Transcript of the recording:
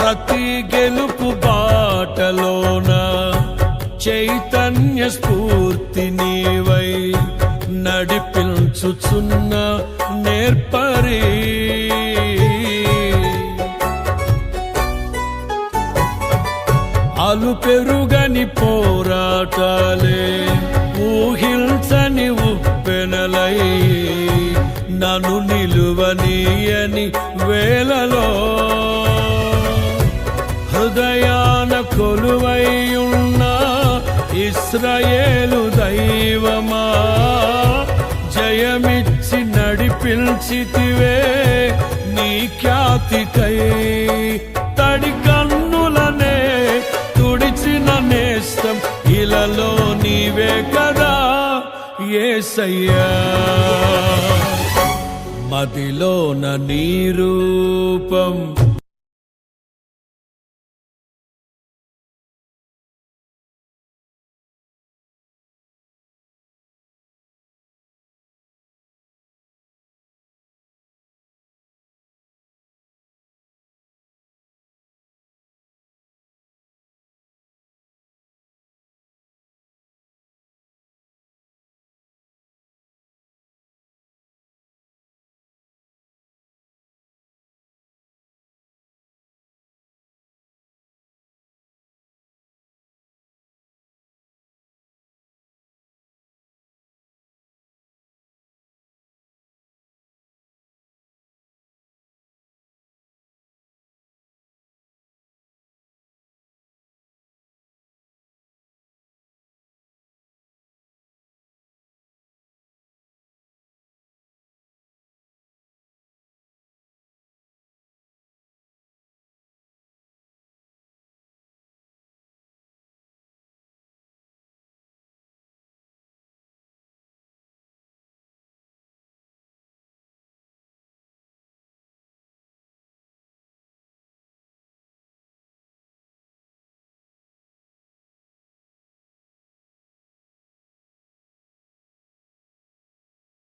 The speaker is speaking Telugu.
ప్రతి గెలుపు బాటలోన చైతన్య స్ఫూర్తి నీవై నడిపించుచున్న నేర్పరి. అలు పెరుగని పోరాటాలే ఊహించని ఉప్పెనలై నన్ను నిలువనీయని వేళలో హృదయాన కొలువైయున్న ఇశ్రాయేలు దైవమా, జయమిచ్చి నడిపించితివే నీ ఖ్యాతికై. తడి కన్నులనే తుడిచిన నేస్తం ఇలలో నీవే కదా యేసయ్యా. మదిలోన నీ రూపం